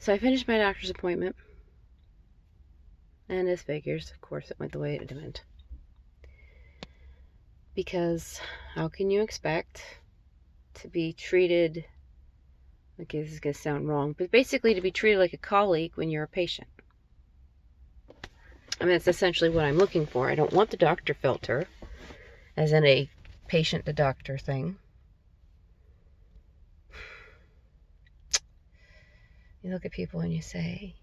So I finished my doctor's appointment. And as figures, of course, it went the way it went. Because how can you expect to be treated, okay, this is going to sound wrong, but basically to be treated like a colleague when you're a patient? I mean, that's essentially what I'm looking for. I don't want the doctor filter, as in a patient to doctor thing. You look at people and you say,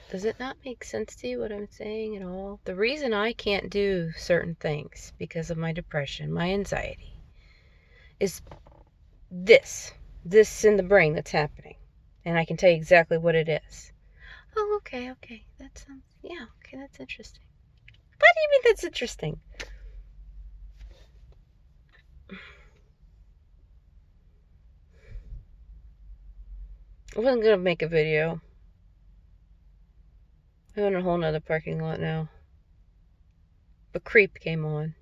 does it not make sense to you what I'm saying at all? The reason I can't do certain things because of my depression, my anxiety, is this in the brain that's happening. And I can tell you exactly what it is. Oh, okay. That sounds, yeah, okay, that's interesting. What do you mean that's interesting? I wasn't going to make a video. I'm in a whole nother parking lot now. But Creep came on.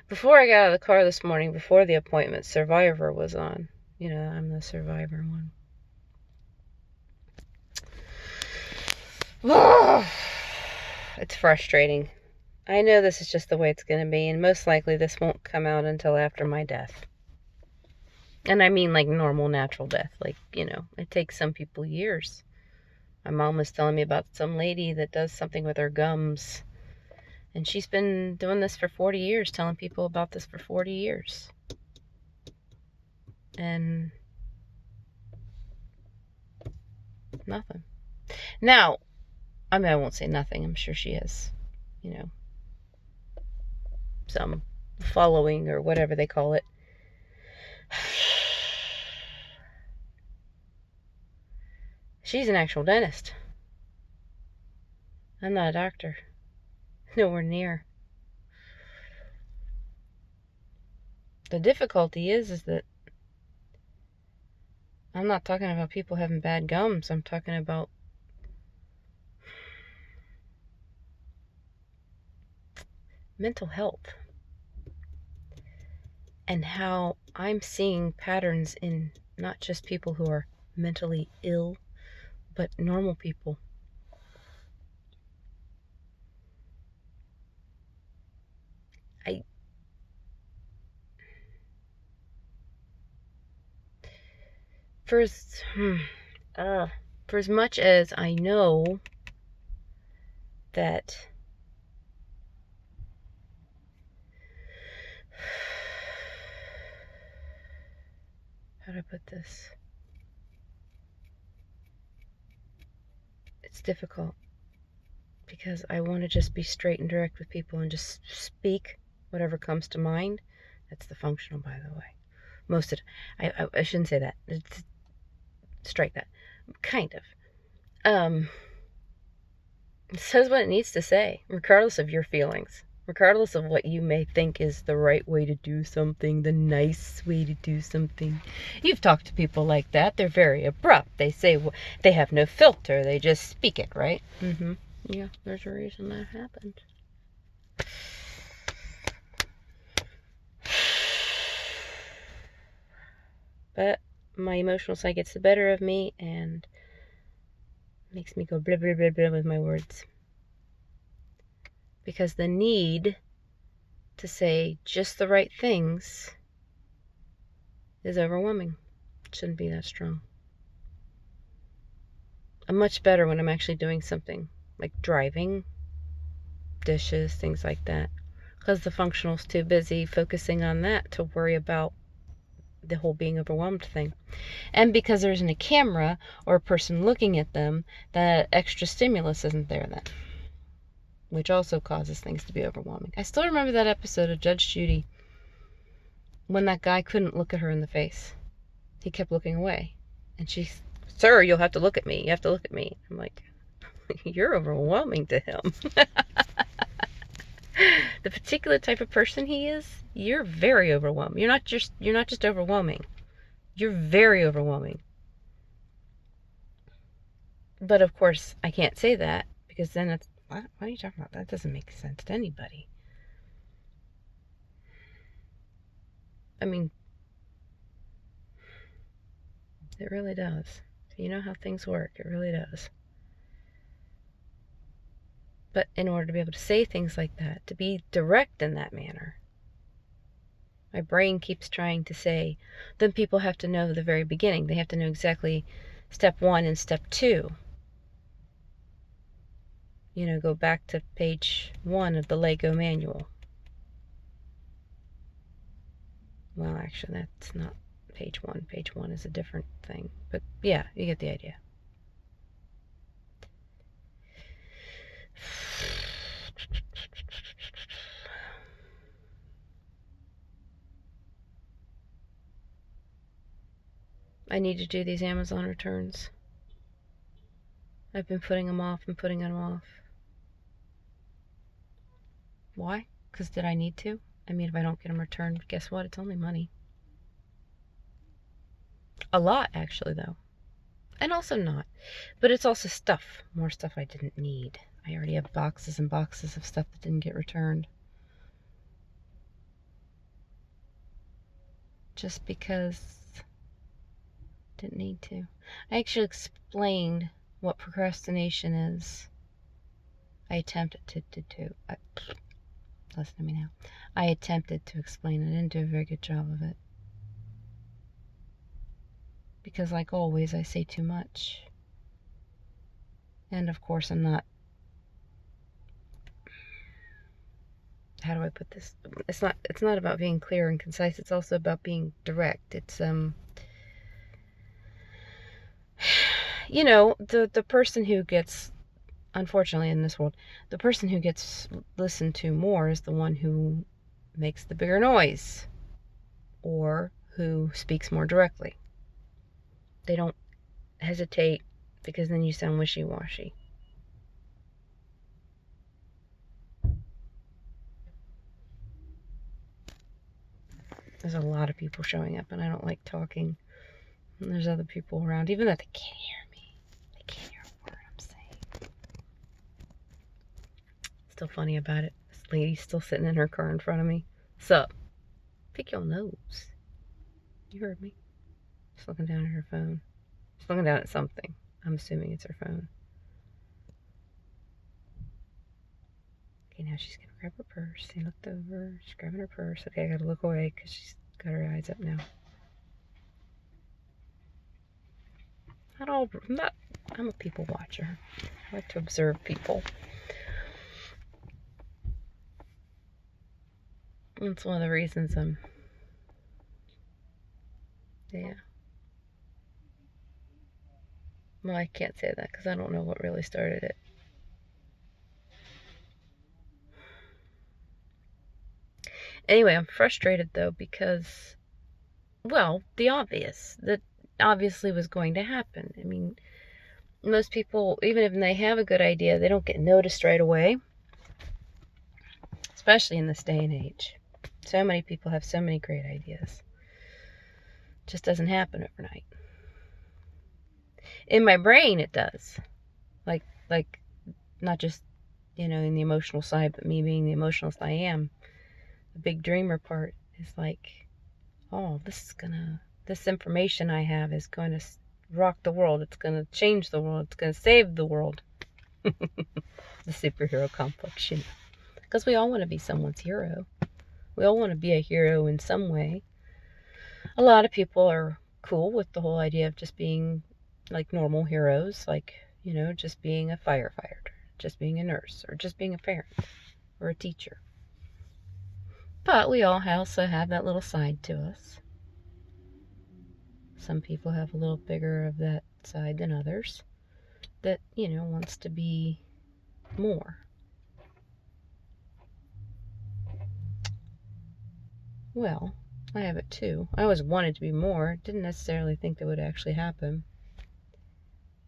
Before I got out of the car this morning, before the appointment, Survivor was on. You know, I'm the Survivor one. It's frustrating. I know this is just the way it's going to be, and most likely this won't come out until after my death. And I mean like normal, natural death. Like, you know, it takes some people years. My mom was telling me about some lady that does something with her gums. And she's been doing this for 40 years, telling people about this for 40 years. And nothing. Now, I mean, I won't say nothing. I'm sure she has, you know, some following or whatever they call it. She's an actual dentist. I'm not a doctor. Nowhere near. The difficulty is that I'm not talking about people having bad gums. I'm talking about mental health. And how I'm seeing patterns in not just people who are mentally ill, but normal people. For as much as I know that how do I put this? It's difficult because I want to just be straight and direct with people and just speak whatever comes to mind. That's the functional, by the way. Most of it, I shouldn't say that. Strike that. Kind of. It says what it needs to say, regardless of your feelings, regardless of what you may think is the right way to do something, the nice way to do something. You've talked to people like that. They're very abrupt. They say they have no filter. They just speak it, right? Mm-hmm. Yeah, there's a reason that happened. But my emotional side gets the better of me and makes me go blah, blah, blah, blah with my words. Because the need to say just the right things is overwhelming. It shouldn't be that strong. I'm much better when I'm actually doing something, like driving, dishes, things like that. Because the functional's too busy focusing on that to worry about the whole being overwhelmed thing. And because there isn't a camera or a person looking at them, that extra stimulus isn't there then. Which also causes things to be overwhelming. I still remember that episode of Judge Judy when that guy couldn't look at her in the face. He kept looking away. And she, sir, you'll have to look at me. You have to look at me. I'm like, you're overwhelming to him. The particular type of person he is, you're very overwhelming. You're not just overwhelming. You're very overwhelming. But of course, I can't say that because then it's, what are you talking about? That doesn't make sense to anybody. I mean, It really does. You know how things work. It really does. But in order to be able to say things like that, to be direct in that manner, my brain keeps trying to say, then people have to know the very beginning. They have to know exactly step 1 and step 2. Go back to page 1 of the Lego manual. Well, actually, that's not page 1. Page 1 is a different thing. But yeah, you get the idea. I need to do these Amazon returns. I've been putting them off and putting them off. Why? Because did I need to? I mean, if I don't get them returned, guess what? It's only money. A lot, actually, though. And also not. But it's also stuff. More stuff I didn't need. I already have boxes and boxes of stuff that didn't get returned. Just because didn't need to. I actually explained what procrastination is. I attempted to listen to me now. I attempted to explain it. I didn't do a very good job of it. Because like always, I say too much. And of course, I'm not... How do I put this? It's not about being clear and concise. It's also about being direct. It's, the person who gets... Unfortunately, in this world, the person who gets listened to more is the one who makes the bigger noise or who speaks more directly. They don't hesitate because then you sound wishy-washy. There's a lot of people showing up and I don't like talking. And there's other people around, even though they can't hear me. They can't hear a word I'm saying. Still funny about it. This lady's still sitting in her car in front of me. Sup? Pick your nose. You heard me. She's looking down at her phone. She's looking down at something. I'm assuming it's her phone. Okay, now she's gonna grab her purse. She looked over. She's grabbing her purse. Okay, I gotta look away because she's got her eyes up now. I'm a people watcher. I like to observe people. That's one of the reasons yeah. Well, I can't say that because I don't know what really started it. Anyway, I'm frustrated though because, well, the obvious. That obviously was going to happen. I mean, most people, even if they have a good idea, they don't get noticed right away. Especially in this day and age. So many people have so many great ideas. It just doesn't happen overnight. In my brain, it does. Like not just, in the emotional side, but me being the emotionalist I am. The big dreamer part is like, oh, this information I have is going to rock the world. It's going to change the world. It's going to save the world. The superhero complex, Because we all want to be someone's hero. We all want to be a hero in some way. A lot of people are cool with the whole idea of just being like normal heroes, like, just being a firefighter, just being a nurse, or just being a parent or a teacher. But we all also have that little side to us. Some people have a little bigger of that side than others that, wants to be more. Well, I have it too. I always wanted to be more. Didn't necessarily think that would actually happen.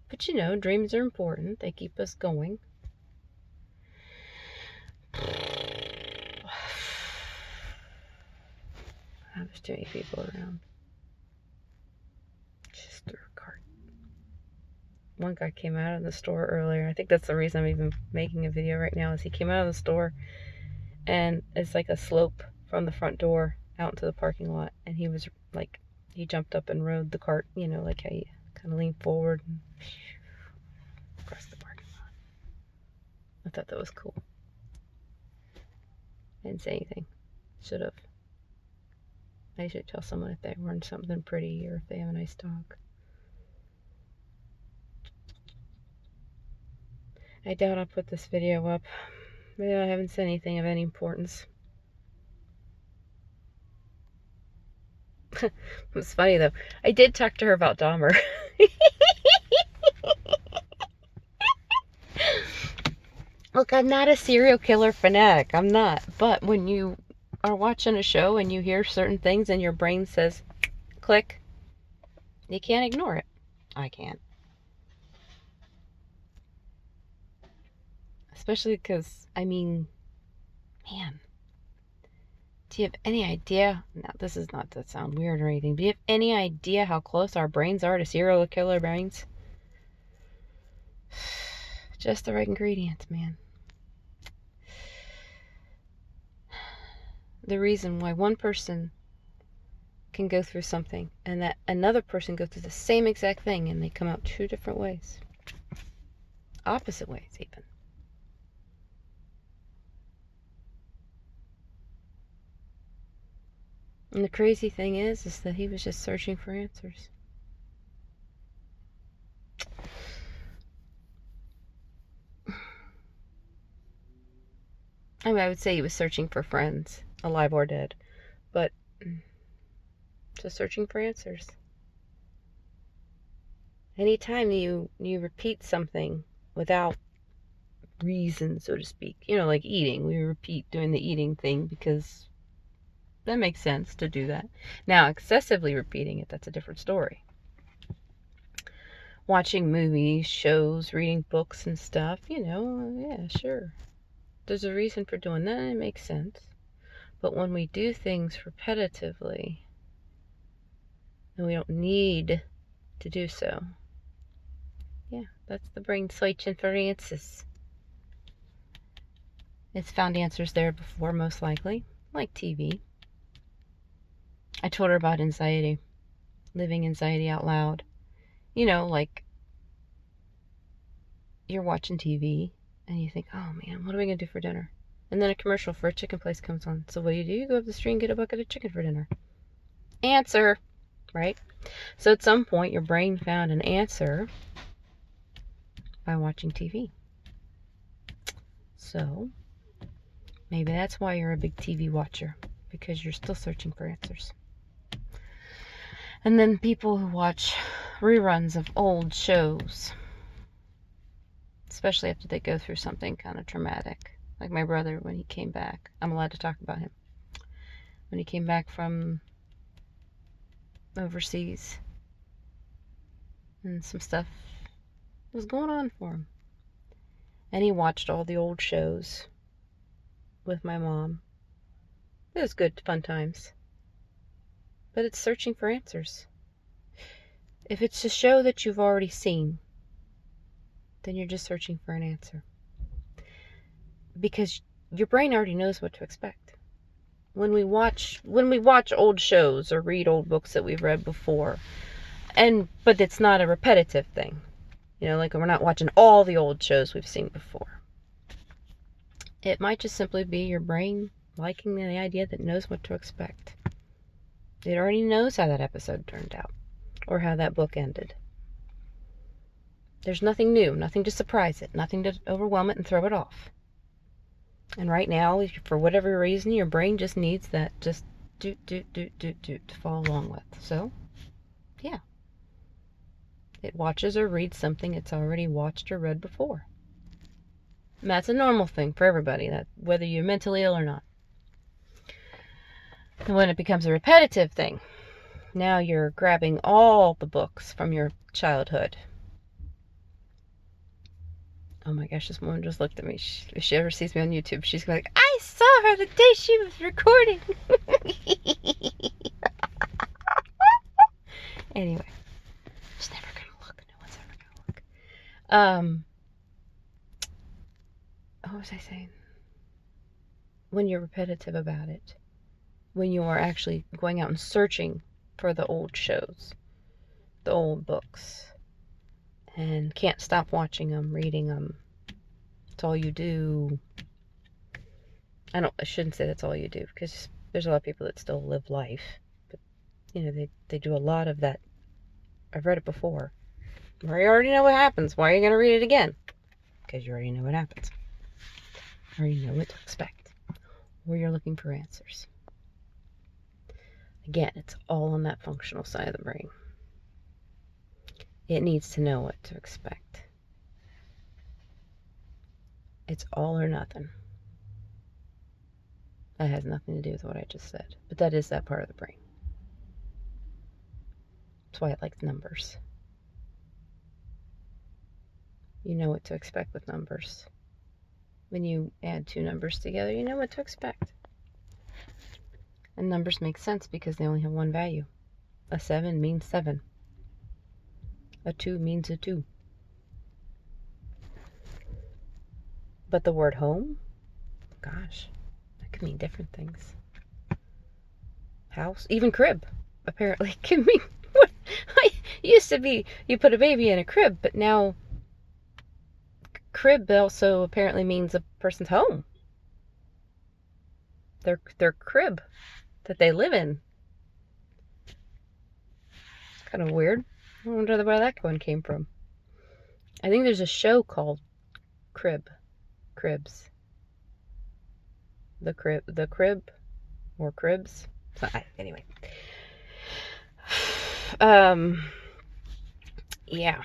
But dreams are important. They keep us going. There's too many people around. Just threw a cart. One guy came out of the store earlier. I think that's the reason I'm even making a video right now, is he came out of the store and it's like a slope from the front door out into the parking lot, and he was like he jumped up and rode the cart, like how you kind of lean forward and across the parking lot. I thought that was cool. I didn't say anything. Should have. I should tell someone if they wearing something pretty or if they have a nice dog. I doubt I'll put this video up. Maybe I haven't said anything of any importance. It's funny though. I did talk to her about Dahmer. Look, I'm not a serial killer fanatic. I'm not. But when you are watching a show and you hear certain things and your brain says, click, you can't ignore it. I can't. Especially because, man, do you have any idea? Now, this is not to sound weird or anything, but do you have any idea how close our brains are to serial killer brains? Just the right ingredients, man. The reason why one person can go through something and that another person goes through the same exact thing and they come out two different ways. Opposite ways, even. And the crazy thing is that he was just searching for answers. I would say he was searching for friends, alive or dead, but just searching for answers. Anytime you repeat something without reason, so to speak, like eating, we repeat doing the eating thing because that makes sense to do that. Now, excessively repeating it, that's a different story. Watching movies, shows, reading books and stuff, yeah, sure. There's a reason for doing that, and it makes sense. But when we do things repetitively, and we don't need to do so, yeah, that's the brain searching for answers. It's found answers there before, most likely, like TV. I told her about anxiety, living anxiety out loud. Like you're watching TV and you think, oh man, what are we going to do for dinner? And then a commercial for a chicken place comes on. So what do? You go up the street and get a bucket of chicken for dinner. Answer, right? So at some point, your brain found an answer by watching TV. So maybe that's why you're a big TV watcher, because you're still searching for answers. And then people who watch reruns of old shows, especially after they go through something kind of traumatic. Like my brother, when he came back. I'm allowed to talk about him. When he came back from overseas, and some stuff was going on for him. And he watched all the old shows with my mom. It was good, fun times. But it's searching for answers. If it's a show that you've already seen, then you're just searching for an answer. Because your brain already knows what to expect. When we watch old shows or read old books that we've read before, but it's not a repetitive thing. Like we're not watching all the old shows we've seen before. It might just simply be your brain liking the idea that it knows what to expect. It already knows how that episode turned out, or how that book ended. There's nothing new, nothing to surprise it, nothing to overwhelm it and throw it off. And right now, for whatever reason, your brain just needs that just do to follow along with. So, yeah. It watches or reads something it's already watched or read before. And that's a normal thing for everybody, that whether you're mentally ill or not. And when it becomes a repetitive thing, now you're grabbing all the books from your childhood. Oh my gosh, this woman just looked at me. If she ever sees me on YouTube, she's going to be like, I saw her the day she was recording. Anyway, she's never going to look. No one's ever going to look. What was I saying? When you're repetitive about it, when you are actually going out and searching for the old shows, the old books, and can't stop watching them, reading them. It's all you do. I shouldn't say that's all you do, because there's a lot of people that still live life, but they do a lot of that. I've read it before. You already know what happens. Why are you going to read it again? Because you already know what happens. You already know what to expect. Or you're looking for answers. Again, it's all on that functional side of the brain. It needs to know what to expect. It's all or nothing. That has nothing to do with what I just said. But that is that part of the brain. That's why it likes numbers. You know what to expect with numbers. When you add two numbers together, you know what to expect. And numbers make sense because they only have one value. A 7 means 7. A 2 means a 2. But the word home, gosh, that could mean different things. House, even crib, apparently can mean what? It used to be you put a baby in a crib, but now crib also apparently means a person's home. Their crib that they live in. Kind of weird. I wonder where that one came from. I think there's a show called Cribs. The Crib, or Cribs. So, anyway. Yeah.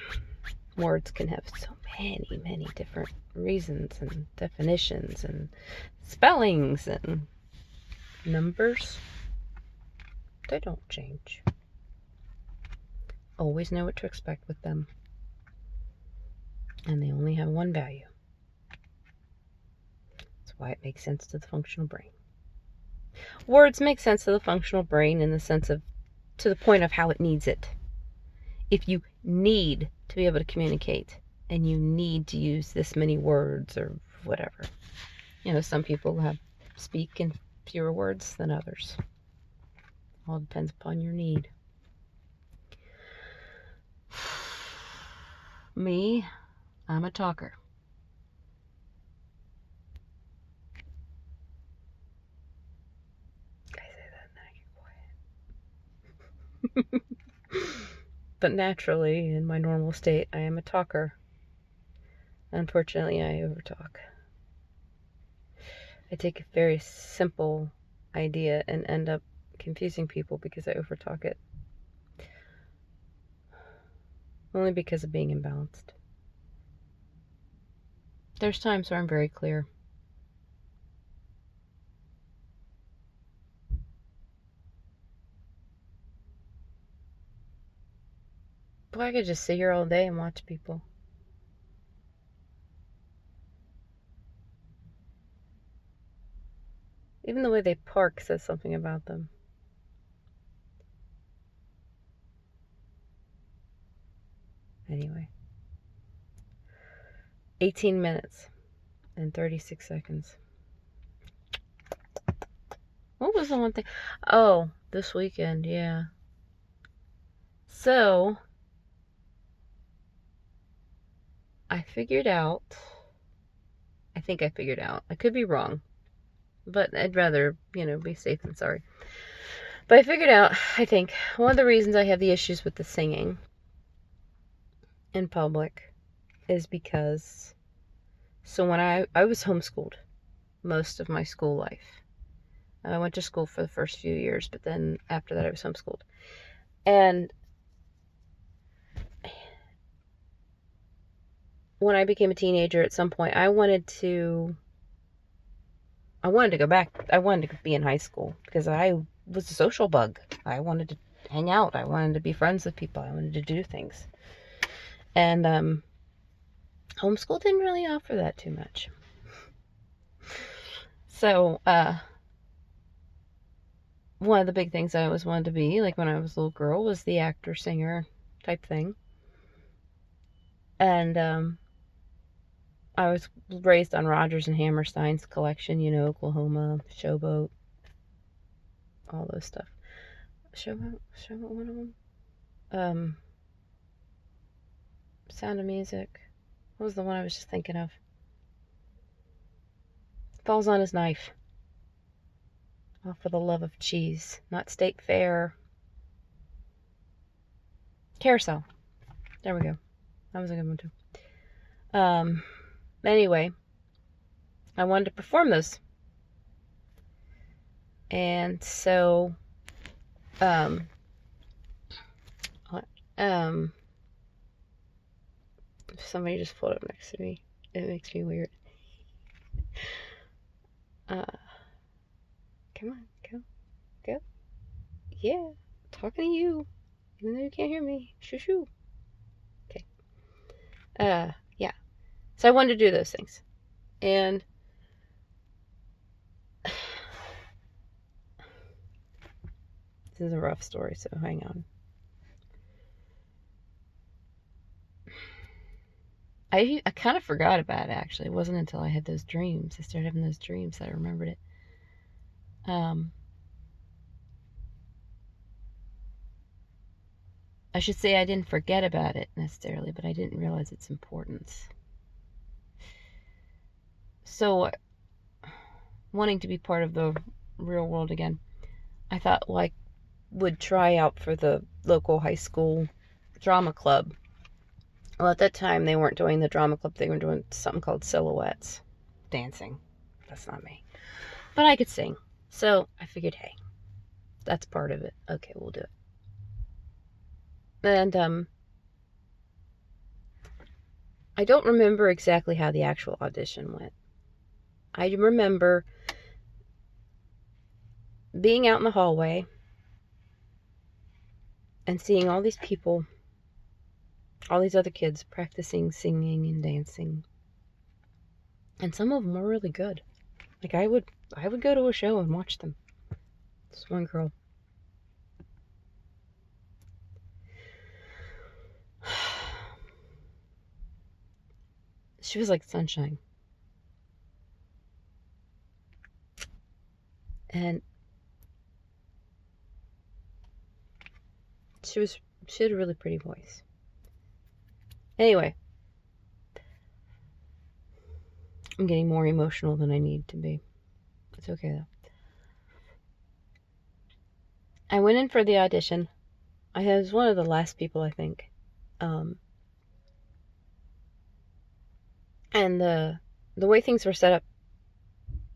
Words can have so many different reasons and definitions and spellings and numbers. They don't change. Always know what to expect with them. And they only have one value. That's why it makes sense to the functional brain. Words make sense to the functional brain in the sense of, to the point of how it needs it. If you need to be able to communicate and you need to use this many words or whatever. Some people speak in fewer words than others. All depends upon your need. Me, I'm a talker. I say that and I get quiet. But naturally, in my normal state, I am a talker. Unfortunately, I overtalk. I take a very simple idea and end up confusing people because I overtalk it. Only because of being imbalanced. There's times where I'm very clear. Boy, I could just sit here all day and watch people. Even the way they park says something about them. Anyway. 18 minutes and 36 seconds. What was the one thing? Oh, this weekend, yeah. So, I think I figured out. I could be wrong. But I'd rather, be safe than sorry. But I figured out, I think, one of the reasons I have the issues with the singing in public is because, so when I was homeschooled most of my school life. I went to school for the first few years, but then after that I was homeschooled. And when I became a teenager, at some point, I wanted to go back. I wanted to be in high school because I was a social bug. I wanted to hang out. I wanted to be friends with people. I wanted to do things. And homeschool didn't really offer that too much. So, one of the big things I always wanted to be, like when I was a little girl, was the actor, singer type thing. And I was raised on Rodgers and show one of them. Sound of Music. What was the one I was just thinking of? Falls on His Knife. Oh, For the Love of Cheese. Not State Fair. Carousel. There we go. That was a good one too. Anyway, I wanted to perform those. And so, somebody just pulled up next to me. It makes me weird. Come on, go. Yeah, talking to you, even though you can't hear me. Shoo. Okay. Yeah. So I wanted to do those things, and this is a rough story, so hang on. I kind of forgot about it, actually. It wasn't until I had those dreams. I started having those dreams that I remembered it. I should say I didn't forget about it necessarily, but I didn't realize its importance. So, wanting to be part of the real world again, I thought, well, I would try out for the local high school drama club. Well, at that time, they weren't doing the drama club. They were doing something called Silhouettes. Dancing. That's not me. But I could sing. So I figured, hey, that's part of it. Okay, we'll do it. And I don't remember exactly how the actual audition went. I remember being out in the hallway and seeing all these people, all these other kids practicing singing and dancing. And some of them were really good. Like I would go to a show and watch them. This one girl. She was like sunshine. And she had a really pretty voice. Anyway, I'm getting more emotional than I need to be. It's okay though. I went in for the audition. I was one of the last people, I think. And the way things were set up,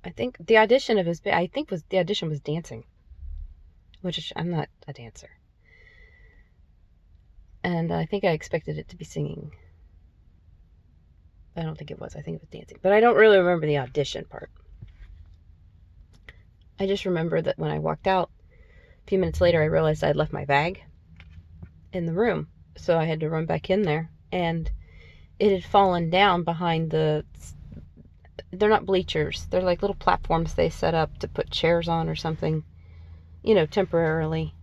I think the audition was dancing, which I'm not a dancer. And I think I expected it to be singing. I don't think it was. I think it was dancing. But I don't really remember the audition part. I just remember that when I walked out, a few minutes later, I realized I'd left my bag in the room. So I had to run back in there. And it had fallen down behind they're not bleachers. They're like little platforms they set up to put chairs on or something, temporarily,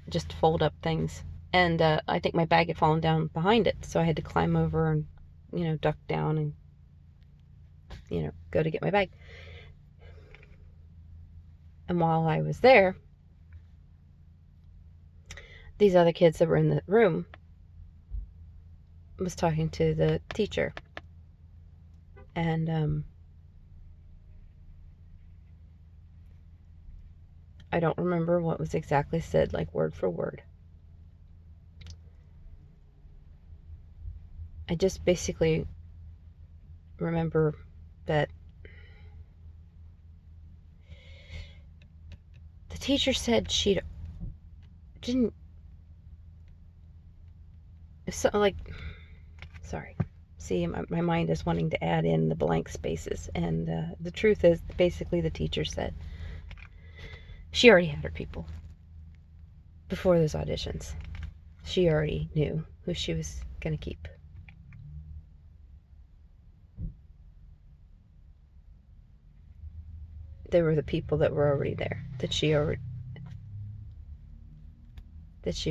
just to fold up things. And I think my bag had fallen down behind it. So I had to climb over and, duck down and, go to get my bag. And while I was there, these other kids that were in the room was talking to the teacher. And I don't remember what was exactly said, like word for word. I just basically remember that the teacher said she didn't. Sorry. See, my mind is wanting to add in the blank spaces. And the truth is, basically, the teacher said she already had her people before those auditions. She already knew who she was going to keep. They were the people that were already there, that she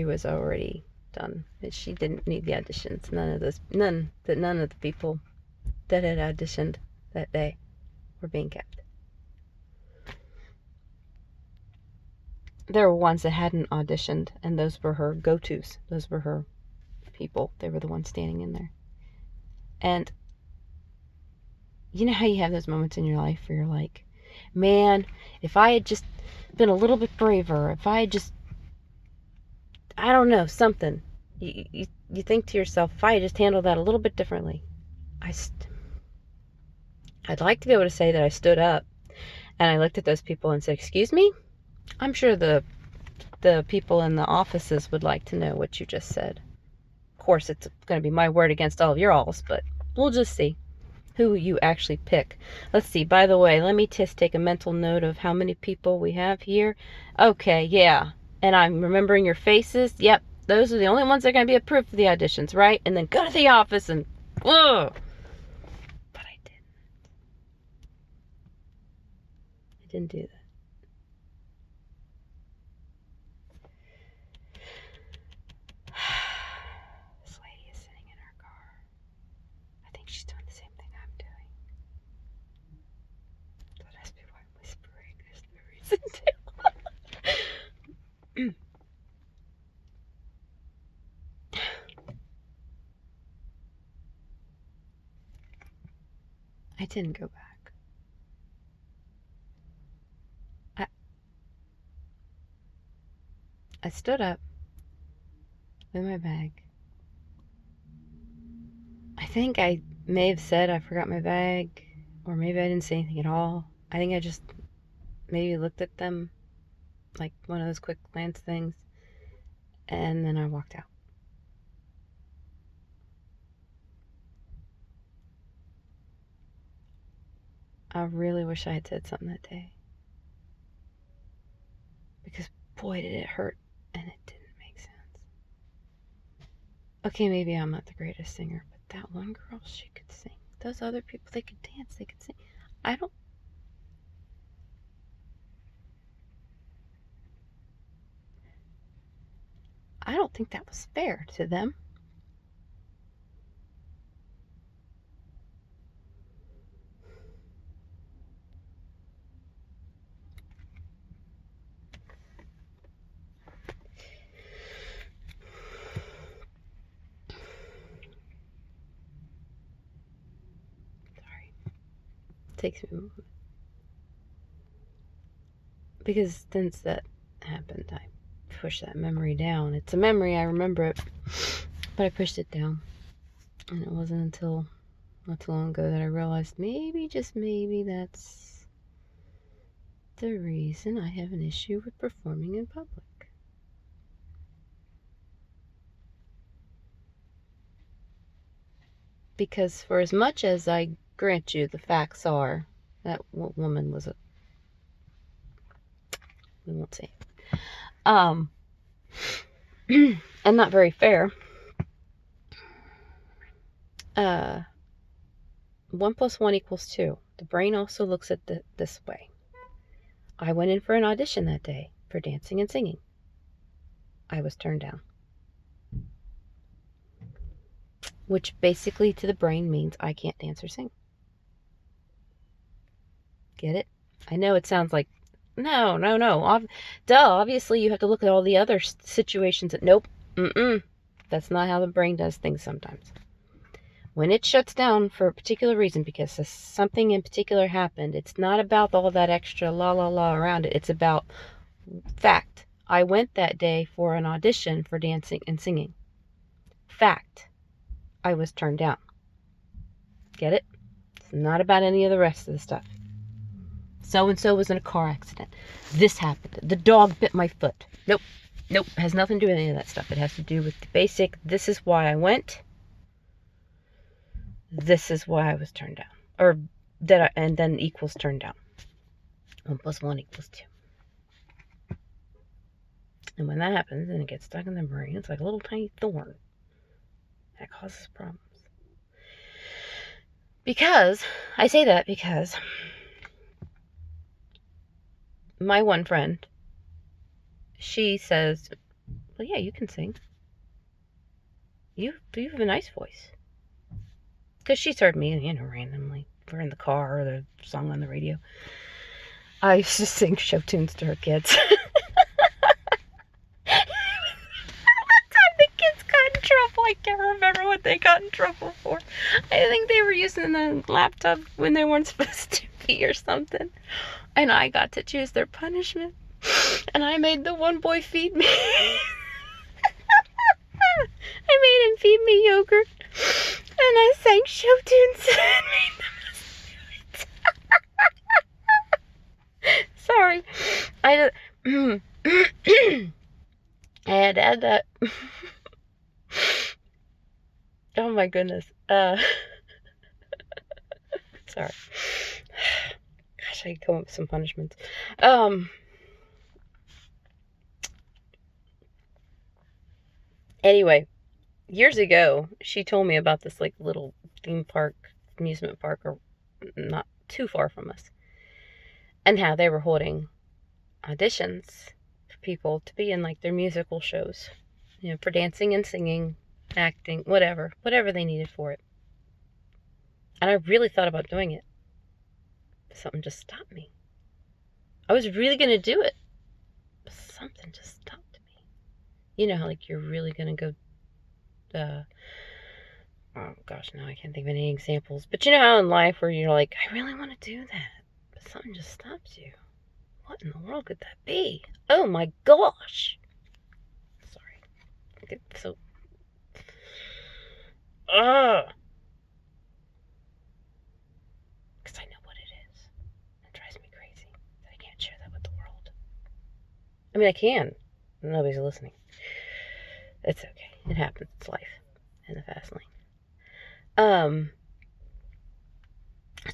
was already done, that she didn't need the auditions. None of the people that had auditioned that day were being kept. there were ones that hadn't auditioned, and those were her go-tos. Those were her people. They were the ones standing in there. And you know how you have those moments in your life where you're like, man, if I had just been a little bit braver, if I had just, I don't know, something. You think to yourself, if I had just handled that a little bit differently. I'd like to be able to say that I stood up and I looked at those people and said, excuse me? I'm sure the people in the offices would like to know what you just said. Of course, it's going to be my word against all of your alls, but we'll just see who you actually pick. Let's see. By the way, let me just take a mental note of how many people we have here. Okay, yeah. And I'm remembering your faces. Yep, those are the only ones that are going to be approved for the auditions, right? And then go to the office and, whoa. But I didn't. I didn't do that. This lady is sitting in her car. I think she's doing the same thing I'm doing. So that's why I'm whispering. There's no reason to. I didn't go back. I stood up with my bag. I think I may have said I forgot my bag, or maybe I didn't say anything at all. I think I just maybe looked at them like one of those quick glance things, and then I walked out. I really wish I had said something that day, because boy did it hurt, and it didn't make sense. Okay, maybe I'm not the greatest singer, but that one girl, she could sing. Those other people, they could dance, they could sing. I don't think that was fair to them. Sorry. It takes me a moment. Because since that happened, I pushed that memory down. It's a memory, I remember it, but I pushed it down. And it wasn't until not too long ago that I realized maybe, just maybe, that's the reason I have an issue with performing in public. Because for as much as I grant you the facts are that woman was we won't say it. And not very fair. 1 + 1 = 2. The brain also looks at this way. I went in for an audition that day for dancing and singing. I was turned down. Which basically to the brain means I can't dance or sing. Get it? I know it sounds like, no. Obviously you have to look at all the other situations. Nope. That's not how the brain does things sometimes. When it shuts down for a particular reason, because something in particular happened, it's not about all that extra la around it. It's about fact. I went that day for an audition for dancing and singing. Fact. I was turned down. Get it? It's not about any of the rest of the stuff. So-and-so was in a car accident. This happened. The dog bit my foot. Nope. It has nothing to do with any of that stuff. It has to do with the basic, this is why I went. This is why I was turned down. Or and then equals turned down. 1 + 1 = 2. And when that happens and it gets stuck in the brain, it's like a little tiny thorn. That causes problems. I say that because my one friend, she says, well, yeah, you can sing. You have a nice voice. Because she's heard me, randomly. We're in the car or the song on the radio. I used to sing show tunes to her kids. I can't remember what they got in trouble for. I think they were using the laptop when they weren't supposed to be or something. And I got to choose their punishment. And I made the one boy feed me. I made him feed me yogurt. And I sang show tunes and made them. Sorry. I had to add that. Oh my goodness. Sorry. Gosh, I could come up with some punishments. Anyway, years ago, she told me about this like little theme park, amusement park, or not too far from us, and how they were holding auditions for people to be in like their musical shows, for dancing and singing, acting, whatever they needed for it. And I really thought about doing it, but something just stopped me. I was really gonna do it, but something just stopped me. You know how like you're really gonna go oh gosh, now I can't think of any examples. But you know how in life where you're like, I really want to do that, but something just stops you. What in the world could that be? Oh my gosh! Sorry. I get so... Because I know what it is. It drives me crazy that I can't share that with the world. I mean, I can. Nobody's listening. It's okay. It happens. It's life in the fast lane.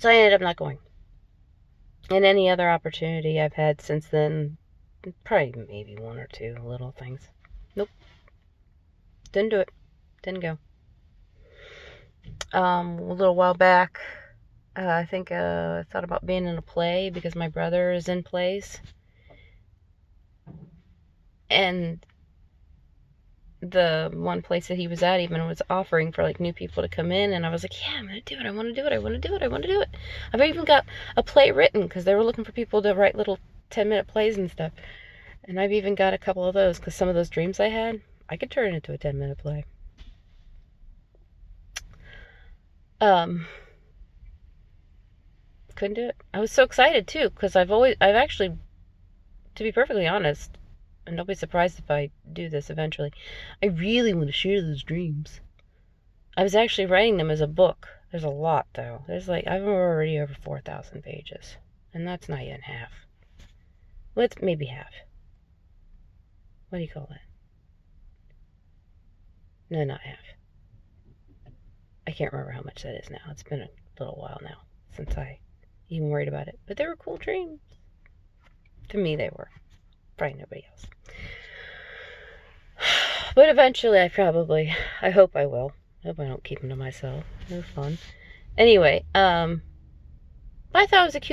So I ended up not going. And any other opportunity I've had since then, probably maybe one or two little things. Nope. Didn't do it. Didn't go. A little while back, I think I thought about being in a play because my brother is in plays. And the one place that he was at even was offering for like new people to come in, and I was like, yeah, I'm gonna do it. I want to do it. I want to do it. I want to do it. I've even got a play written because they were looking for people to write little 10-minute plays and stuff, and I've even got a couple of those because some of those dreams I had, I could turn into a 10-minute play. Couldn't do it. I was so excited too because I've actually, to be perfectly honest, and don't be surprised if I do this eventually, I really want to share those dreams. I was actually writing them as a book. There's a lot, though. I'm already over 4,000 pages. And that's not even half. Well, it's maybe half. What do you call that? No, not half. I can't remember how much that is now. It's been a little while now since I even worried about it. But they were cool dreams. To me, they were. Probably nobody else. But eventually I hope I will. I hope I don't keep them to myself. No fun. Anyway, I thought it was a cute